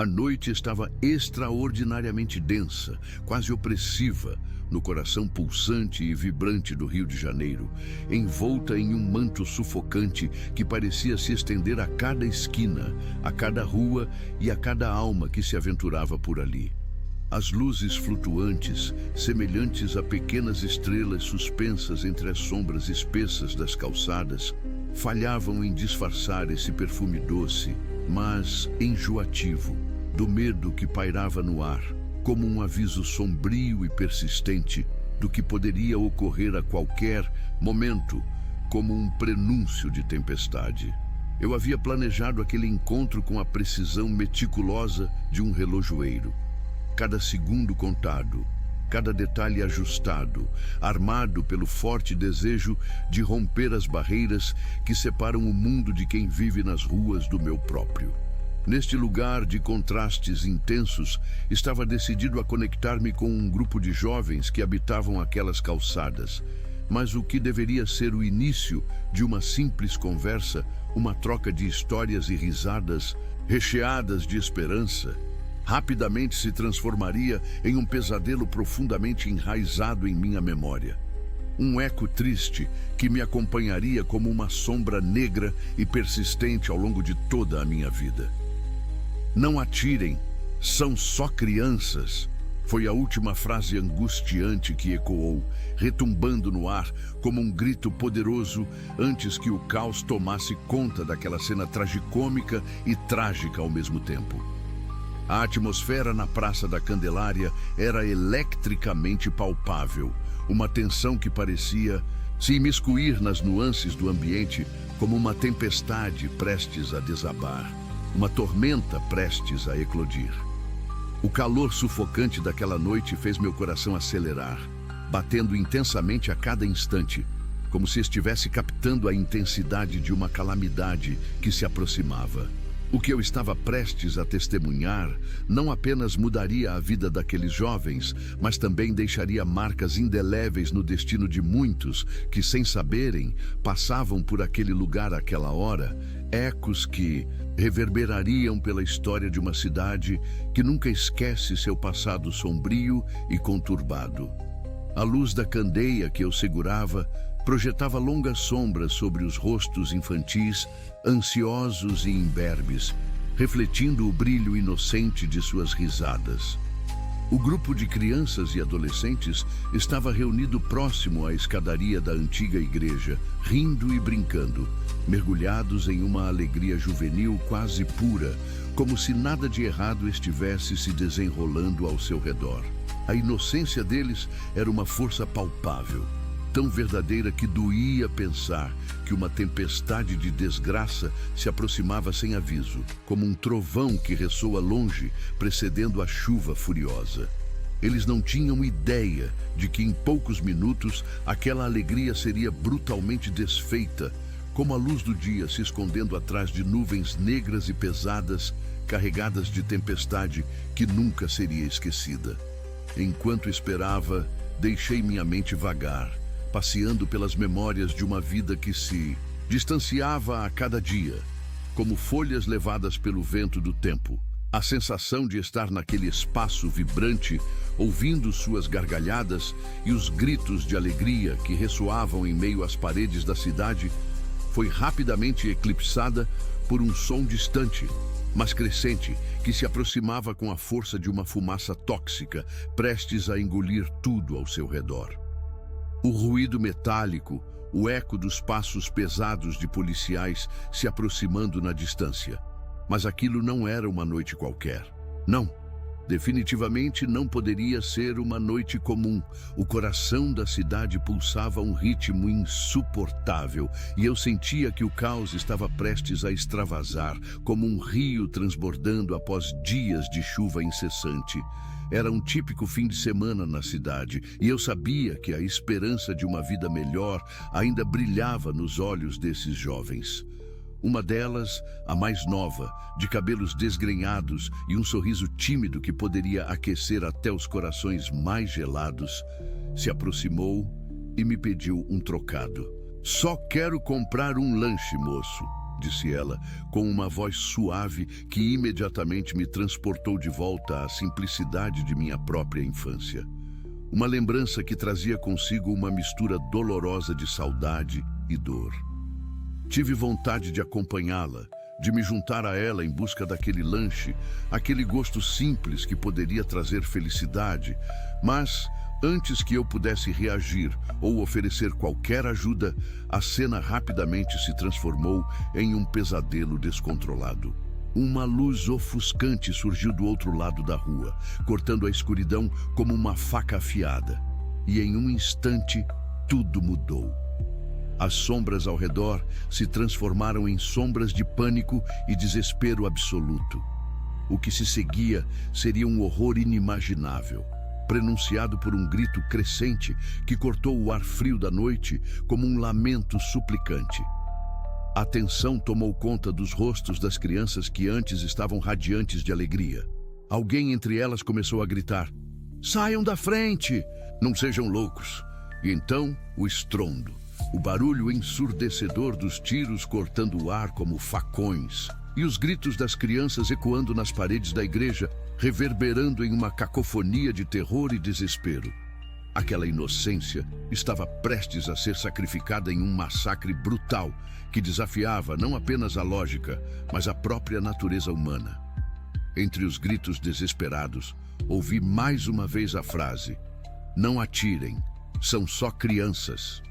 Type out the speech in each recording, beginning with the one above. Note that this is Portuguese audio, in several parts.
A noite estava extraordinariamente densa, quase opressiva, no coração pulsante e vibrante do Rio de Janeiro, envolta em um manto sufocante que parecia se estender a cada esquina, a cada rua e a cada alma que se aventurava por ali. As luzes flutuantes, semelhantes a pequenas estrelas suspensas entre as sombras espessas das calçadas, falhavam em disfarçar esse perfume doce, mas enjoativo, do medo que pairava no ar, como um aviso sombrio e persistente do que poderia ocorrer a qualquer momento, como um prenúncio de tempestade. Eu havia planejado aquele encontro com a precisão meticulosa de um relojoeiro. Cada segundo contado, cada detalhe ajustado, armado pelo forte desejo de romper as barreiras que separam o mundo de quem vive nas ruas do meu próprio. Neste lugar de contrastes intensos, estava decidido a conectar-me com um grupo de jovens que habitavam aquelas calçadas. Mas o que deveria ser o início de uma simples conversa, uma troca de histórias e risadas, recheadas de esperança, rapidamente se transformaria em um pesadelo profundamente enraizado em minha memória. Um eco triste que me acompanharia como uma sombra negra e persistente ao longo de toda a minha vida. Não atirem, são só crianças. Foi a última frase angustiante que ecoou, retumbando no ar como um grito poderoso antes que o caos tomasse conta daquela cena tragicômica e trágica ao mesmo tempo. A atmosfera na Praça da Candelária era eletricamente palpável, uma tensão que parecia se imiscuir nas nuances do ambiente como uma tempestade prestes a desabar, uma tormenta prestes a eclodir. O calor sufocante daquela noite fez meu coração acelerar, batendo intensamente a cada instante, como se estivesse captando a intensidade de uma calamidade que se aproximava. O que eu estava prestes a testemunhar não apenas mudaria a vida daqueles jovens, mas também deixaria marcas indeléveis no destino de muitos que, sem saberem, passavam por aquele lugar àquela hora, ecos que reverberariam pela história de uma cidade que nunca esquece seu passado sombrio e conturbado. A luz da candeia que eu segurava projetava longas sombras sobre os rostos infantis, ansiosos e imberbes, refletindo o brilho inocente de suas risadas. O grupo de crianças e adolescentes estava reunido próximo à escadaria da antiga igreja, rindo e brincando, mergulhados em uma alegria juvenil quase pura, como se nada de errado estivesse se desenrolando ao seu redor. A inocência deles era uma força palpável, tão verdadeira que doía pensar que uma tempestade de desgraça se aproximava sem aviso, como um trovão que ressoa longe, precedendo a chuva furiosa. Eles não tinham ideia de que em poucos minutos aquela alegria seria brutalmente desfeita, como a luz do dia se escondendo atrás de nuvens negras e pesadas, carregadas de tempestade que nunca seria esquecida. Enquanto esperava, deixei minha mente vagar, passeando pelas memórias de uma vida que se distanciava a cada dia, como folhas levadas pelo vento do tempo. A sensação de estar naquele espaço vibrante, ouvindo suas gargalhadas e os gritos de alegria que ressoavam em meio às paredes da cidade, foi rapidamente eclipsada por um som distante, mas crescente, que se aproximava com a força de uma fumaça tóxica, prestes a engolir tudo ao seu redor. O ruído metálico, o eco dos passos pesados de policiais se aproximando na distância. Mas aquilo não era uma noite qualquer. Não, definitivamente não poderia ser uma noite comum. O coração da cidade pulsava a um ritmo insuportável e eu sentia que o caos estava prestes a extravasar, como um rio transbordando após dias de chuva incessante. Era um típico fim de semana na cidade e eu sabia que a esperança de uma vida melhor ainda brilhava nos olhos desses jovens. Uma delas, a mais nova, de cabelos desgrenhados e um sorriso tímido que poderia aquecer até os corações mais gelados, se aproximou e me pediu um trocado. "Só quero comprar um lanche, moço", disse ela, com uma voz suave que imediatamente me transportou de volta à simplicidade de minha própria infância. Uma lembrança que trazia consigo uma mistura dolorosa de saudade e dor. Tive vontade de acompanhá-la, de me juntar a ela em busca daquele lanche, aquele gosto simples que poderia trazer felicidade, mas antes que eu pudesse reagir ou oferecer qualquer ajuda, a cena rapidamente se transformou em um pesadelo descontrolado. Uma luz ofuscante surgiu do outro lado da rua, cortando a escuridão como uma faca afiada. E em um instante, tudo mudou. As sombras ao redor se transformaram em sombras de pânico e desespero absoluto. O que se seguia seria um horror inimaginável, prenunciado por um grito crescente que cortou o ar frio da noite como um lamento suplicante. A tensão tomou conta dos rostos das crianças que antes estavam radiantes de alegria. Alguém entre elas começou a gritar: "Saiam da frente! Não sejam loucos!" E então, o estrondo. O barulho ensurdecedor dos tiros cortando o ar como facões, e os gritos das crianças ecoando nas paredes da igreja, reverberando em uma cacofonia de terror e desespero. Aquela inocência estava prestes a ser sacrificada em um massacre brutal que desafiava não apenas a lógica, mas a própria natureza humana. Entre os gritos desesperados, ouvi mais uma vez a frase: "Não atirem, são só crianças."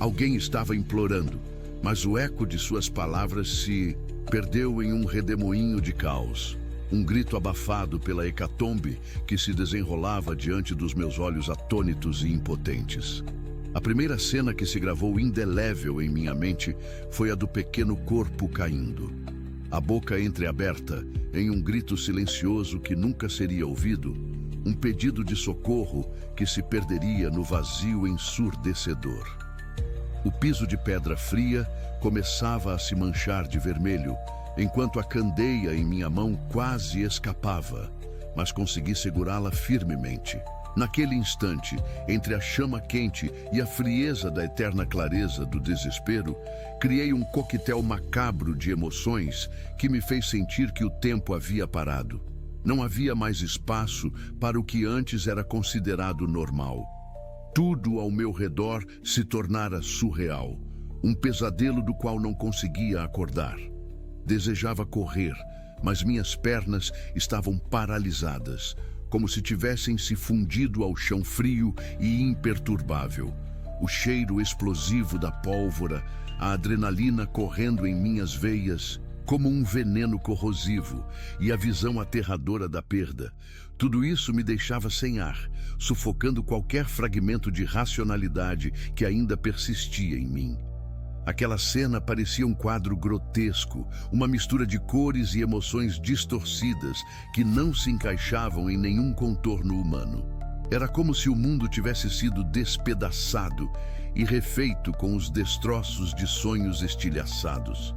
Alguém estava implorando, mas o eco de suas palavras se perdeu em um redemoinho de caos. Um grito abafado pela hecatombe que se desenrolava diante dos meus olhos atônitos e impotentes. A primeira cena que se gravou indelével em minha mente foi a do pequeno corpo caindo. A boca entreaberta, em um grito silencioso que nunca seria ouvido, um pedido de socorro que se perderia no vazio ensurdecedor. O piso de pedra fria começava a se manchar de vermelho, enquanto a candeia em minha mão quase escapava, mas consegui segurá-la firmemente. Naquele instante, entre a chama quente e a frieza da eterna clareza do desespero, criei um coquetel macabro de emoções que me fez sentir que o tempo havia parado. Não havia mais espaço para o que antes era considerado normal. Tudo ao meu redor se tornara surreal, um pesadelo do qual não conseguia acordar. Desejava correr, mas minhas pernas estavam paralisadas, como se tivessem se fundido ao chão frio e imperturbável. O cheiro explosivo da pólvora, a adrenalina correndo em minhas veias, como um veneno corrosivo, e a visão aterradora da perda. Tudo isso me deixava sem ar, sufocando qualquer fragmento de racionalidade que ainda persistia em mim. Aquela cena parecia um quadro grotesco, uma mistura de cores e emoções distorcidas que não se encaixavam em nenhum contorno humano. Era como se o mundo tivesse sido despedaçado e refeito com os destroços de sonhos estilhaçados.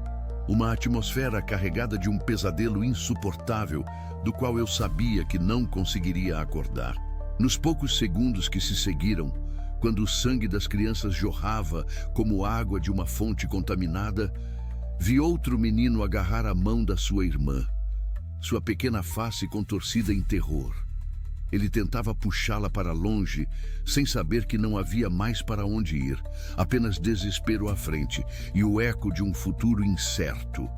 Uma atmosfera carregada de um pesadelo insuportável, do qual eu sabia que não conseguiria acordar. Nos poucos segundos que se seguiram, quando o sangue das crianças jorrava como água de uma fonte contaminada, vi outro menino agarrar a mão da sua irmã, sua pequena face contorcida em terror. Ele tentava puxá-la para longe, sem saber que não havia mais para onde ir, apenas desespero à frente e o eco de um futuro incerto.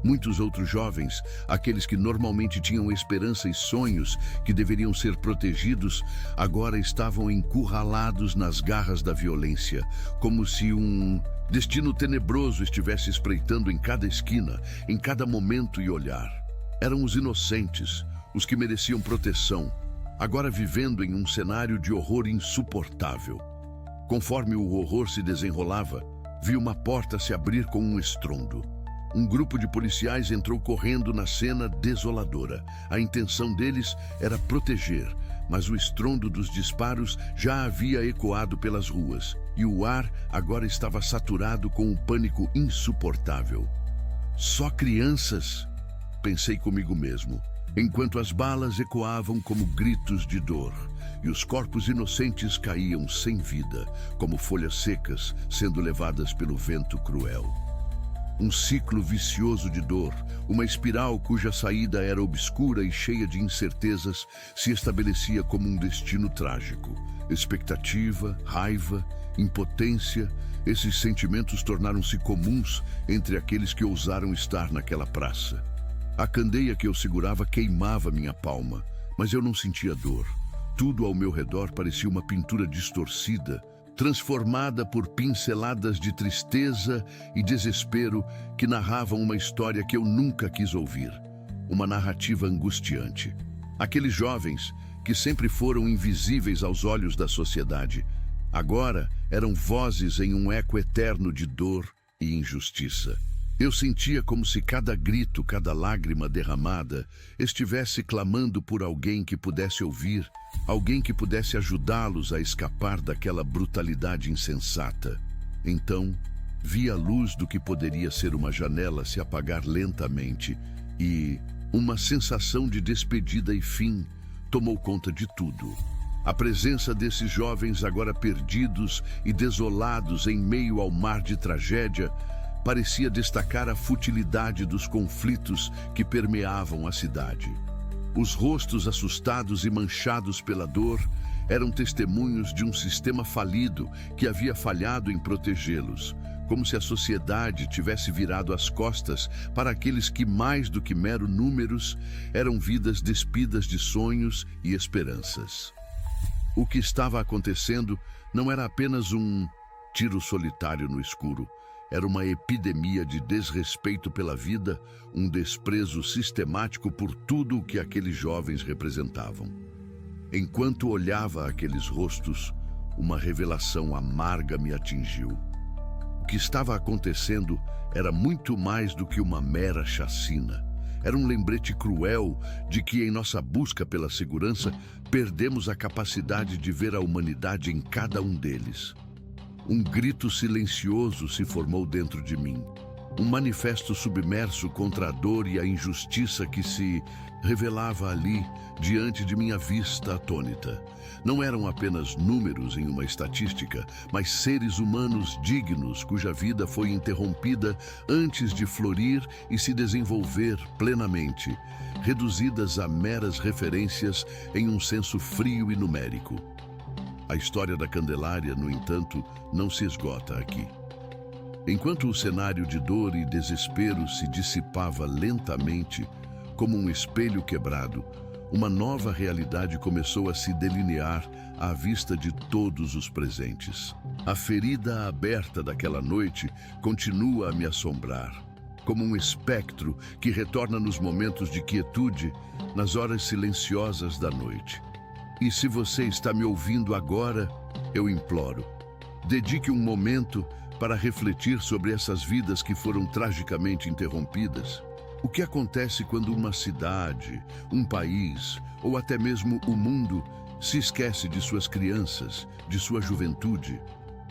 Muitos outros jovens, aqueles que normalmente tinham esperança e sonhos que deveriam ser protegidos, agora estavam encurralados nas garras da violência, como se um destino tenebroso estivesse espreitando em cada esquina, em cada momento e olhar. Eram os inocentes, os que mereciam proteção, agora vivendo em um cenário de horror insuportável. Conforme o horror se desenrolava, vi uma porta se abrir com um estrondo. Um grupo de policiais entrou correndo na cena desoladora. A intenção deles era proteger, mas o estrondo dos disparos já havia ecoado pelas ruas, e o ar agora estava saturado com um pânico insuportável. Só crianças? Pensei comigo mesmo, enquanto as balas ecoavam como gritos de dor, e os corpos inocentes caíam sem vida, como folhas secas sendo levadas pelo vento cruel. um ciclo vicioso de dor, uma espiral cuja saída era obscura e cheia de incertezas, se estabelecia como um destino trágico. Expectativa, raiva, impotência, esses sentimentos tornaram-se comuns entre aqueles que ousaram estar naquela praça. A candeia que eu segurava queimava minha palma, mas eu não sentia dor. Tudo ao meu redor parecia uma pintura distorcida, transformada por pinceladas de tristeza e desespero que narravam uma história que eu nunca quis ouvir. Uma narrativa angustiante. Aqueles jovens, que sempre foram invisíveis aos olhos da sociedade, agora eram vozes em um eco eterno de dor e injustiça. Eu sentia como se cada grito, cada lágrima derramada estivesse clamando por alguém que pudesse ouvir, alguém que pudesse ajudá-los a escapar daquela brutalidade insensata. Então, vi a luz do que poderia ser uma janela se apagar lentamente e uma sensação de despedida e fim tomou conta de tudo. A presença desses jovens agora perdidos e desolados em meio ao mar de tragédia parecia destacar a futilidade dos conflitos que permeavam a cidade. Os rostos assustados e manchados pela dor eram testemunhos de um sistema falido que havia falhado em protegê-los, como se a sociedade tivesse virado as costas para aqueles que, mais do que mero números, eram vidas despidas de sonhos e esperanças. O que estava acontecendo não era apenas um tiro solitário no escuro. Era uma epidemia de desrespeito pela vida, um desprezo sistemático por tudo o que aqueles jovens representavam. Enquanto olhava aqueles rostos, uma revelação amarga me atingiu. O que estava acontecendo era muito mais do que uma mera chacina. Era um lembrete cruel de que, em nossa busca pela segurança, perdemos a capacidade de ver a humanidade em cada um deles. Um grito silencioso se formou dentro de mim. Um manifesto submerso contra a dor e a injustiça que se revelava ali, diante de minha vista atônita. Não eram apenas números em uma estatística, mas seres humanos dignos cuja vida foi interrompida antes de florir e se desenvolver plenamente, reduzidas a meras referências em um senso frio e numérico. A história da Candelária, no entanto, não se esgota aqui. Enquanto o cenário de dor e desespero se dissipava lentamente, como um espelho quebrado, uma nova realidade começou a se delinear à vista de todos os presentes. A ferida aberta daquela noite continua a me assombrar, como um espectro que retorna nos momentos de quietude, nas horas silenciosas da noite. E se você está me ouvindo agora, eu imploro, dedique um momento para refletir sobre essas vidas que foram tragicamente interrompidas. O que acontece quando uma cidade, um país ou até mesmo o mundo se esquece de suas crianças, de sua juventude?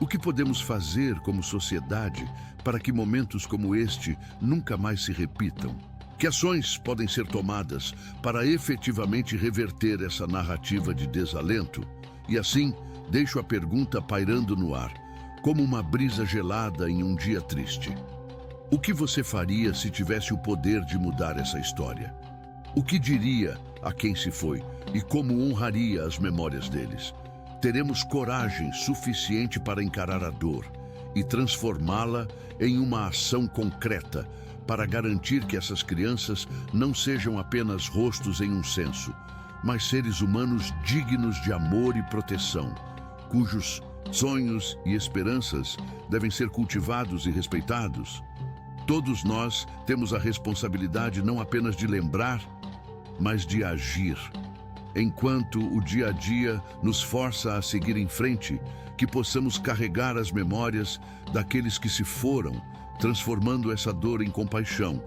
O que podemos fazer como sociedade para que momentos como este nunca mais se repitam? Que ações podem ser tomadas para efetivamente reverter essa narrativa de desalento? E assim, deixo a pergunta pairando no ar, como uma brisa gelada em um dia triste. O que você faria se tivesse o poder de mudar essa história? O que diria a quem se foi e como honraria as memórias deles? Teremos coragem suficiente para encarar a dor e transformá-la em uma ação concreta para garantir que essas crianças não sejam apenas rostos em um censo, mas seres humanos dignos de amor e proteção, cujos sonhos e esperanças devem ser cultivados e respeitados. Todos nós temos a responsabilidade não apenas de lembrar, mas de agir. Enquanto o dia a dia nos força a seguir em frente, que possamos carregar as memórias daqueles que se foram, transformando essa dor em compaixão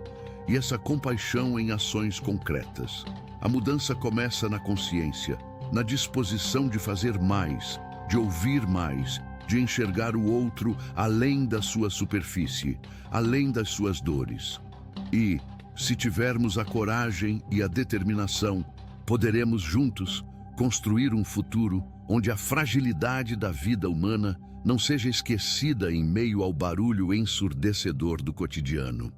e essa compaixão em ações concretas. A mudança começa na consciência, na disposição de fazer mais, de ouvir mais, de enxergar o outro além da sua superfície, além das suas dores. E, se tivermos a coragem e a determinação, poderemos juntos construir um futuro onde a fragilidade da vida humana não seja esquecida em meio ao barulho ensurdecedor do cotidiano.